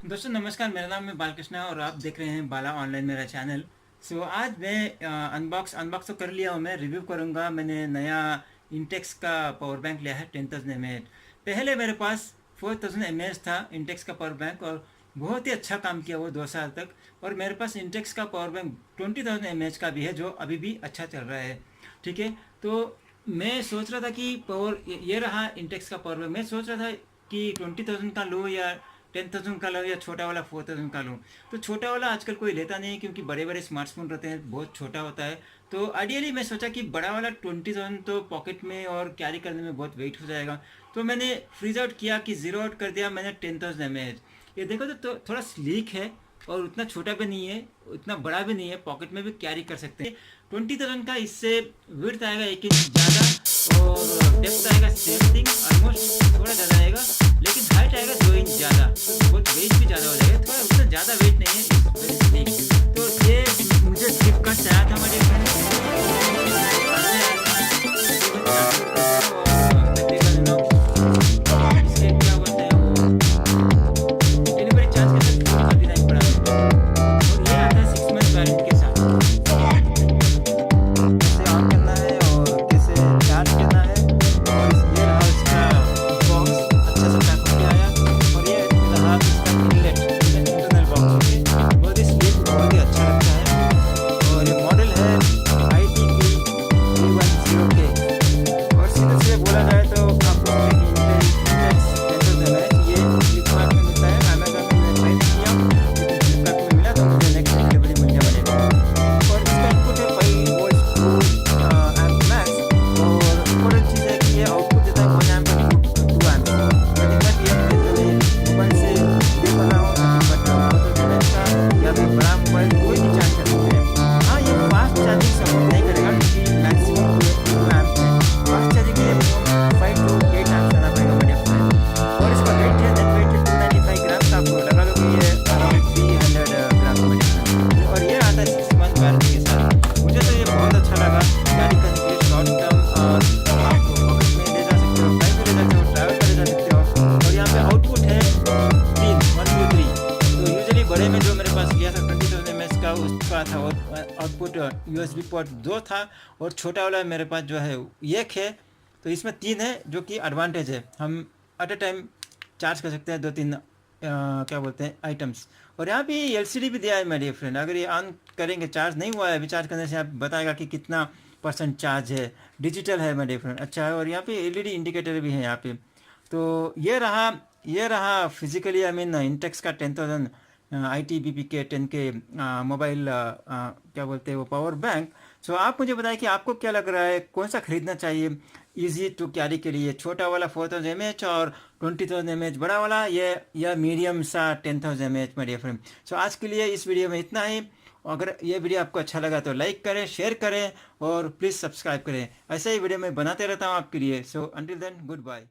दोस्तों नमस्कार, मेरा नाम है बालकृष्ण और आप देख रहे हैं बाला ऑनलाइन मेरा चैनल। आज मैं अनबॉक्स तो कर लिया हूँ। मैं रिव्यू करूँगा। मैंने नया इंटेक्स का पावर बैंक लिया है 10,000 mAh। पहले मेरे पास 4,000 mAh था इंटेक्स का पावर बैंक और बहुत ही अच्छा काम किया वो 2 साल तक। और मेरे पास इंटेक्स का पावर बैंक 20,000 mAh का भी है जो अभी भी अच्छा चल रहा है। ठीक है, तो मैं सोच रहा था कि पावर ये रहा इंटेक्स का पावर बैंक। मैं सोच रहा था कि 20,000 का लूँ या 10,000 का लूँ या छोटा वाला 4,000 का लूँ। तो छोटा वाला आजकल कोई लेता नहीं है क्योंकि बड़े बड़े स्मार्टफोन रहते हैं, बहुत छोटा होता है। तो आइडियली मैं सोचा कि बड़ा वाला 20,000 तो पॉकेट में और कैरी करने में बहुत वेट हो जाएगा। तो मैंने फ्रीज आउट किया कि ज़ीरो आउट कर दिया मैंने 10,000 mAh। ये देखो तो थोड़ा स्लीक है और उतना छोटा भी नहीं है, उतना बड़ा भी नहीं है, पॉकेट में भी कैरी कर सकते हैं। 20,000 का इससे विड्थ आएगा 1 इंच ज़्यादा और डेप्थ आएगा सेम थिंग, ऑलमोस्ट थोड़ा ज़्यादा आएगा, लेकिन हाइट आएगा 2 इंच ज़्यादा। बहुत वेट भी ज़्यादा हो जाएगा, थोड़ा उससे ज़्यादा वेट नहीं है इस वजह से। तो ये मुझे फ्लिपकार्ट से आया था हमारे डिलीवरी चार्ज के साथ 39 पड़ा और ये आता है 6 मंथ वारंटी के साथ। कैसे ऑन करना है और कैसे चार्ज करना है, और ये रहा इसका बॉक्स, अच्छा सा पैक होके आया। और ये रहा इसका इंटरनल बॉक्स, बहुत ही स्लीक, बहुत ही अच्छा लगता है। और ये मॉडल है IT-PB10K। और सीधे सीधे बोला जाए तो आप लोग इंटेक्स ये फ्लिपकार्ट में मिलता है, अमेजोन में मैंने ट्राई किया लेकिन फ्लिपकार्ट में मिला तो मुझे नेक्स्ट डिलीवरी मिल जाएगा। और इसका इनपुट है 5 वोल्ट टू एम्प मैक्स। और इम्पोर्टेंट चीज़ है कि ये आउटपुट देता है 1 एम्प टू 2 एम्प। जैसा कि मोबाइल से देख रहा हूँ या फिर बड़ा मोबाइल कोई भी चार्ज कर सकते हैं। हाँ, ये फास्ट चार्जिंग सपोर्ट नहीं करेगा क्योंकि मैक्सिमम 2 एम्प है। फास्ट चार्जिंग के लिए 5 to 8 एम्प जाना पड़ेगा मेरे फ्रेंड। और इसका वेट है, नेट वेट है 295 ग्राम का। आपको लगा लो कि ये अराउंड 300 ग्राम का मेरे फ्रेंड। और ये आता है 6 मंथ वारंटी के साथ। मुझे तो ये बहुत अच्छा लगा। कैरी करने के लिए शॉर्ट टर्म और आप पॉकेट में ले जा सकते हो, बाइक में ले जा सकते हो, ट्रैवल में ले जा सकते हो। और यहाँ पे आउटपुट है 1 2 3। तो यूजुअली बड़े में जो मेरे पास गया था 20,000 mAh का उसका था और आउटपुट USB पोर्ट 2 था। और छोटा वाला मेरे पास जो है एक है। तो इसमें 3 है जो कि एडवांटेज है, हम एट ए टाइम चार्ज कर सकते हैं 2-3 क्या बोलते हैं आइटम्स। और यहाँ पे LCD भी दिया है मेरे फ्रेंड। अगर ये ऑन करेंगे, चार्ज नहीं हुआ है अभी, चार्ज करने से आप बताएगा कि कितना % चार्ज है। डिजिटल है मेरे फ्रेंड, अच्छा है। और यहाँ पे LED इंडिकेटर भी है यहाँ पे। तो ये रहा फिजिकली आई मीन इंटेक्स का 10,000 IT-PB10K मोबाइल क्या बोलते हैं वो पावर बैंक। सो आप मुझे बताएं कि आपको क्या लग रहा है, कौन सा खरीदना चाहिए इजी टू कैरी के लिए, छोटा वाला 4,000 mAh और 20,000 mAh बड़ा वाला, ये या मीडियम सा 10,000 mAh मेरे फ्रेंड। सो आज के लिए इस वीडियो में इतना ही। अगर ये वीडियो आपको अच्छा लगा तो लाइक करें, शेयर करें और प्लीज़ सब्सक्राइब करें। ऐसे ही वीडियो मैं बनाते रहता हूँ आपके लिए। So until then, good bye.